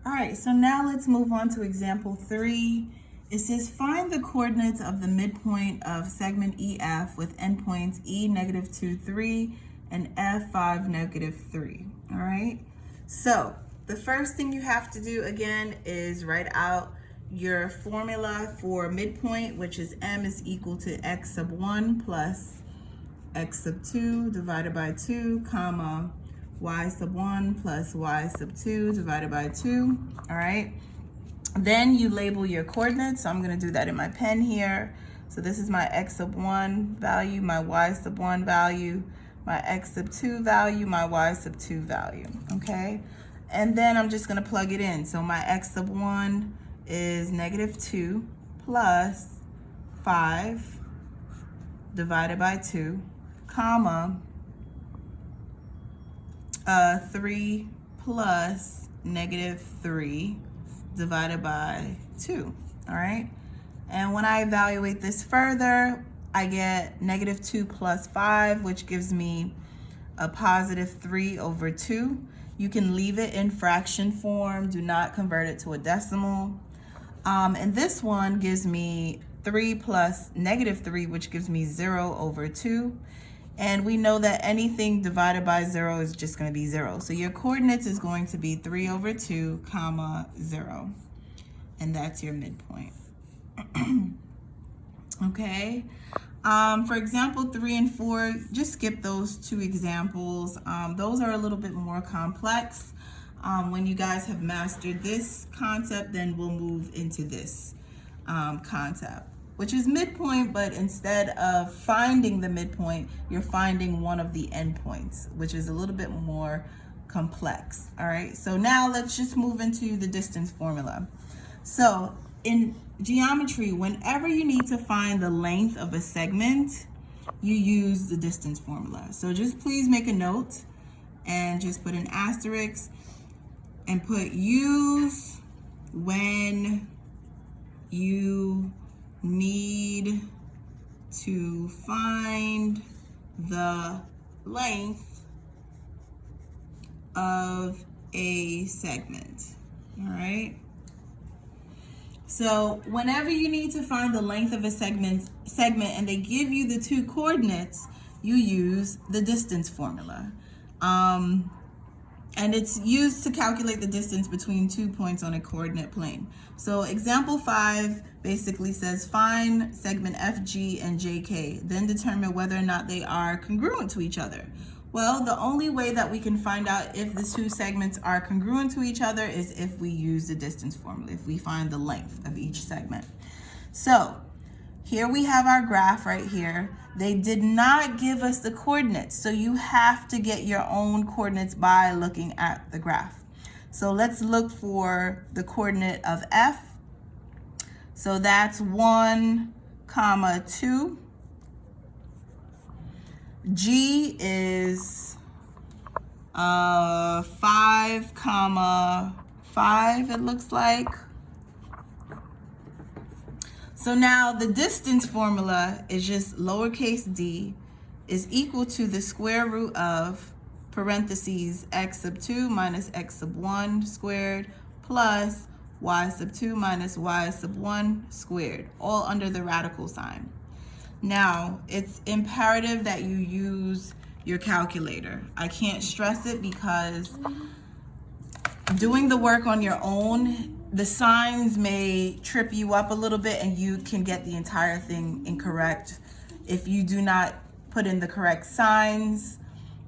All right, so now let's move on to example 3. It says find the coordinates of the midpoint of segment EF with endpoints E -2, 3 and F 5 -3. All right, so the first thing you have to do again is write out your formula for midpoint, which is M is equal to x sub 1 plus x sub 2 divided by 2, comma, y sub 1 plus y sub 2 divided by 2, all right? Then you label your coordinates, so I'm gonna do that in my pen here. So this is my x sub 1 value, my y sub 1 value, my x sub 2 value, my y sub 2 value, okay? And then I'm just gonna plug it in. So my x sub 1 is -2 plus 5 divided by 2, comma, 3 plus -3 divided by 2, all right? And when I evaluate this further, I get -2 plus 5, which gives me a +3 over 2. You can leave it in fraction form, do not convert it to a decimal. And this one gives me 3 plus -3, which gives me 0 over 2. And we know that anything divided by 0 is just going to be 0. So your coordinates is going to be 3 over 2, comma, 0. And that's your midpoint. Okay. For example 3 and 4, just skip those two examples. Those are a little bit more complex. When you guys have mastered this concept, then we'll move into this concept, which is midpoint, but instead of finding the midpoint, you're finding one of the endpoints, which is a little bit more complex. All right, so now let's just move into the distance formula. So in geometry, whenever you need to find the length of a segment, you use the distance formula. So just please make a note and just put an asterisk and put use when you need to find the length of a segment. All right. So whenever you need to find the length of a segment and they give you the two coordinates, you use the distance formula. And it's used to calculate the distance between 2 points on a coordinate plane. So example 5 basically says find segment FG and JK, then determine whether or not they are congruent to each other. Well, the only way that we can find out if the two segments are congruent to each other is if we use the distance formula, if we find the length of each segment. So here we have our graph right here. They did not give us the coordinates, so you have to get your own coordinates by looking at the graph. So let's look for the coordinate of F. So that's 1, 2. G is 5, 5, it looks like. So now the distance formula is just lowercase d is equal to the square root of parentheses x sub 2 minus x sub 1 squared plus y sub 2 minus y sub 1 squared, all under the radical sign. Now, it's imperative that you use your calculator. I can't stress it because doing the work on your own, the signs may trip you up a little bit and you can get the entire thing incorrect. If you do not put in the correct signs,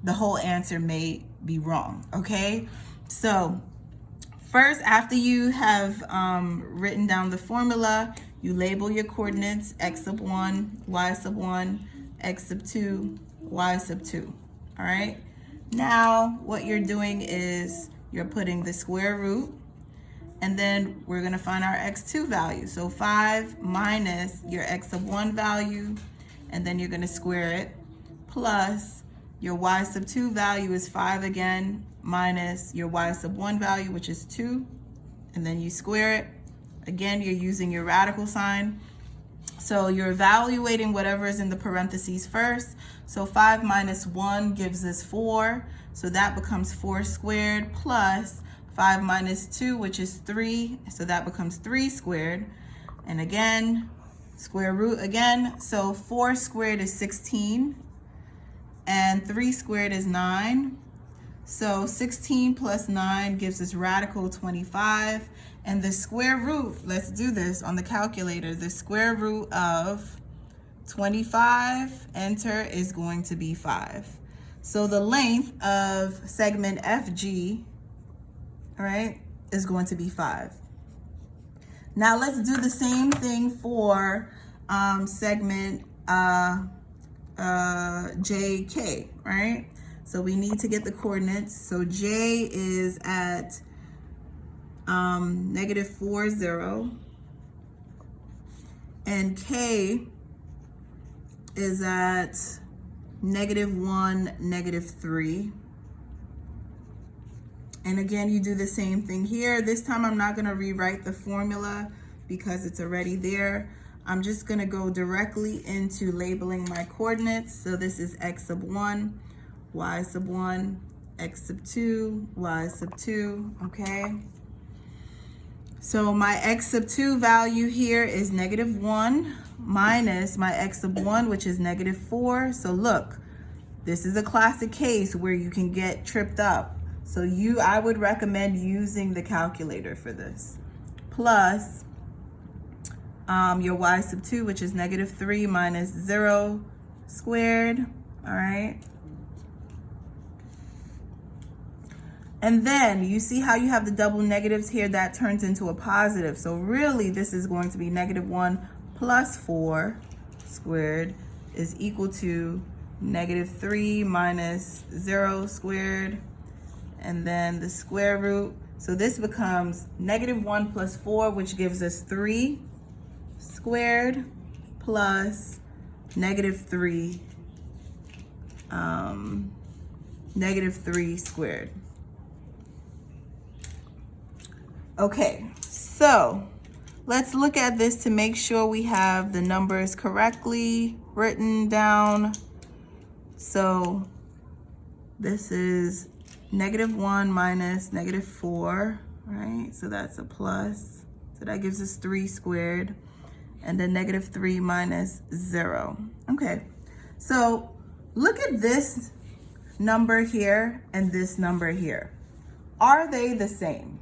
the whole answer may be wrong, okay? So first, after you have written down the formula, you label your coordinates, x sub 1, y sub 1, x sub 2, y sub 2, all right? Now, what you're doing is you're putting the square root, and then we're gonna find our x2 value. So 5 minus your x sub 1 value, and then you're gonna square it, plus your y sub 2 value is 5 again, minus your y sub 1 value, which is 2, and then you square it. Again, you're using your radical sign. So you're evaluating whatever is in the parentheses first. So 5 minus 1 gives us 4. So that becomes 4 squared plus 5 minus 2, which is 3, so that becomes 3 squared. And again, square root again, so 4 squared is 16, and 3 squared is 9. So 16 plus 9 gives us radical 25, and the square root, let's do this on the calculator, the square root of 25, enter, is going to be 5. So the length of segment FG, all right, is going to be 5. Now let's do the same thing for segment JK, right? So we need to get the coordinates. So J is at -4, 0, and K is at -1, -3. And again, you do the same thing here. This time I'm not gonna rewrite the formula because it's already there. I'm just gonna go directly into labeling my coordinates. So this is x sub 1, y sub 1, x sub 2, y sub 2, okay? So my x sub 2 value here is -1 minus my x sub 1, which is -4. So look, this is a classic case where you can get tripped up. So I would recommend using the calculator for this. Plus your y sub 2, which is -3 minus 0 squared, all right? And then you see how you have the double negatives here, that turns into a positive. So really this is going to be -1 plus 4 squared is equal to -3 minus 0 squared, and then the square root. So this becomes -1 plus 4, which gives us 3 squared, plus -3 squared. Okay, so let's look at this to make sure we have the numbers correctly written down. So this is -1 minus -4, right? So that's a plus. So that gives us 3 squared. And then -3 minus 0. Okay, so look at this number here and this number here. Are they the same?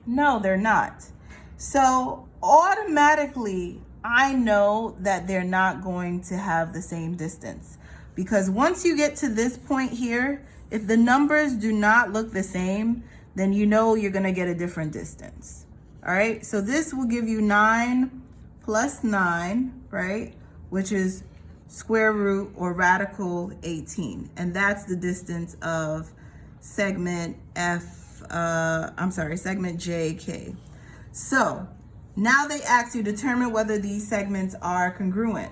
No, they're not. So automatically, I know that they're not going to have the same distance, because once you get to this point here, if the numbers do not look the same, then you know you're gonna get a different distance. All right, so this will give you 9 plus 9, right? Which is square root or radical 18. And that's the distance of segment segment JK. So now they ask you determine whether these segments are congruent.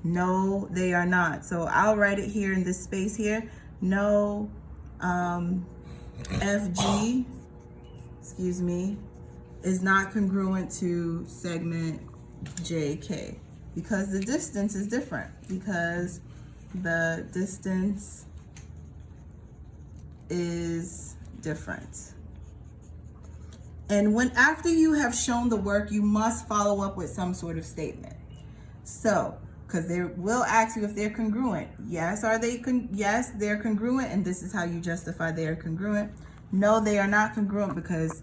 No, they are not. So I'll write it here in this space here. No, FG, excuse me, is not congruent to segment JK because the distance is different, because the distance is different. And after you have shown the work, you must follow up with some sort of statement. So, because they will ask you if they're congruent. Yes, yes, they're congruent, and this is how you justify they are congruent. No, they are not congruent because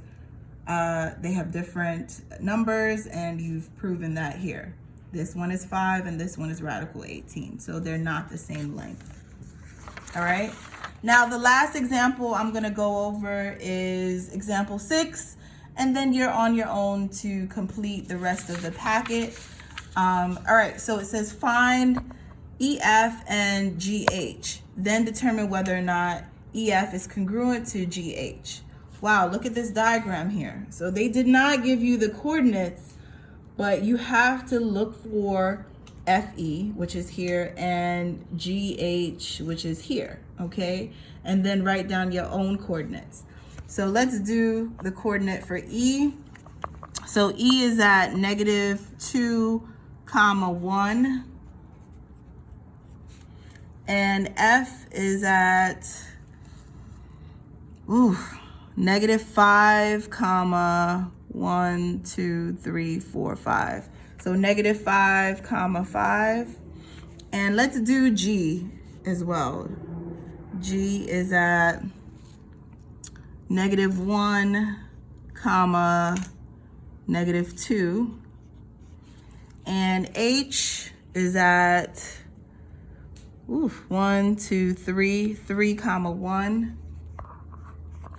they have different numbers, and you've proven that here. This one is 5 and this one is radical 18. So they're not the same length. All right. Now the last example I'm going to go over is example 6, and then you're on your own to complete the rest of the packet. All right, so it says find EF and GH, then determine whether or not EF is congruent to GH. Wow, look at this diagram here. So they did not give you the coordinates, but you have to look for FE, which is here, and GH, which is here, okay? And then write down your own coordinates. So let's do the coordinate for E. So E is at -2, 1, and F is at -5, comma 1, 2, 3, 4, 5. So -5, comma 5. And let's do G as well. G is at -1, comma -2. And H is at 1, 2, 3, 3, comma 1.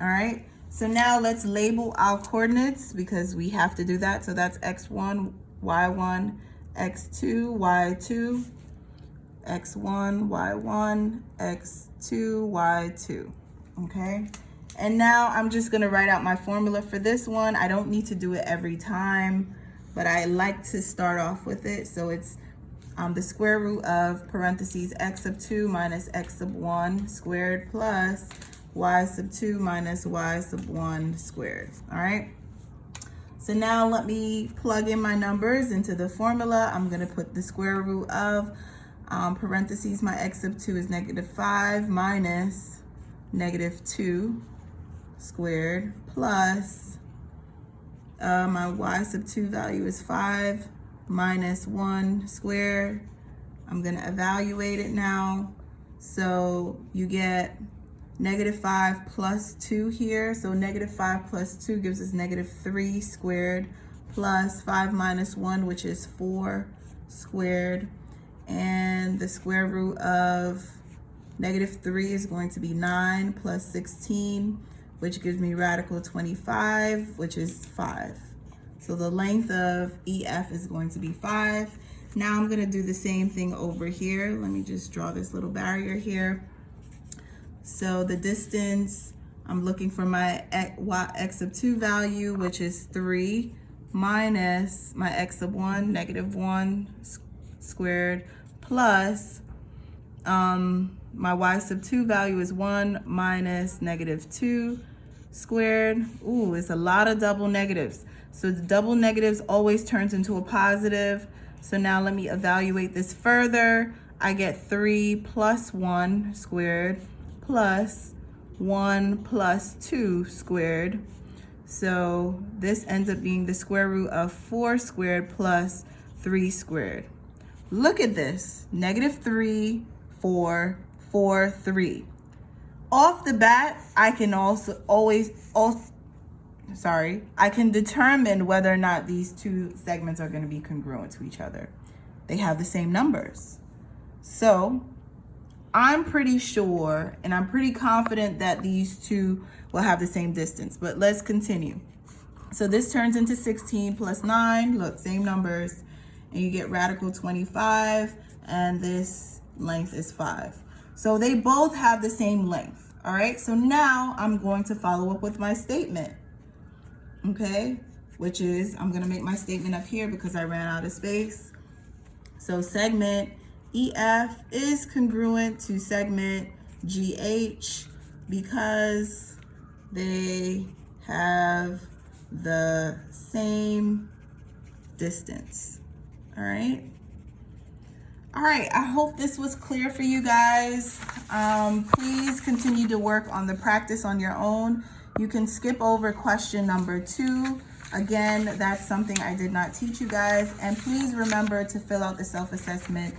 All right, so now let's label our coordinates because we have to do that. So that's x1, y1, x2, y2, x1, y1, x2, y2, okay? And now I'm just gonna write out my formula for this one. I don't need to do it every time, but I like to start off with it. So it's the square root of parentheses x sub 2 minus x sub 1 squared plus y sub 2 minus y sub 1 squared, all right? So now let me plug in my numbers into the formula. I'm gonna put the square root of parentheses, my x sub 2 is -5 minus -2 squared plus my y sub 2 value is 5 minus 1 squared. I'm gonna evaluate it now. So you get -5 plus 2 here. So -5 plus 2 gives us -3 squared plus 5 minus 1, which is 4 squared. And the square root of -3 is going to be 9 plus 16, which gives me radical 25, which is 5. So the length of EF is going to be 5. Now I'm going to do the same thing over here. Let me just draw this little barrier here. So the distance, I'm looking for my x sub 2 value, which is 3, minus my x sub 1, -1 squared, plus my y sub 2 value is 1 minus -2 squared. Ooh, it's a lot of double negatives. So the double negatives always turns into a positive. So now let me evaluate this further. I get 3 plus 1 squared plus 1 plus 2 squared. So this ends up being the square root of 4 squared plus 3 squared. Look at this, -3, 4, 4, 3. Off the bat, I can I can determine whether or not these two segments are going to be congruent to each other. They have the same numbers. So I'm pretty sure and I'm pretty confident that these two will have the same distance, but let's continue. So this turns into 16 plus 9, look, same numbers, and you get radical 25, and this length is 5. So they both have the same length, all right? So now I'm going to follow up with my statement, okay? Which is, I'm gonna make my statement up here because I ran out of space. So segment EF is congruent to segment GH because they have the same distance, all right? All right, I hope this was clear for you guys. Please continue to work on the practice on your own. You can skip over question number 2. Again, that's something I did not teach you guys. And please remember to fill out the self-assessment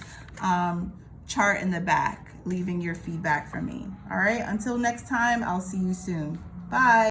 chart in the back, leaving your feedback for me. All right, until next time, I'll see you soon. Bye.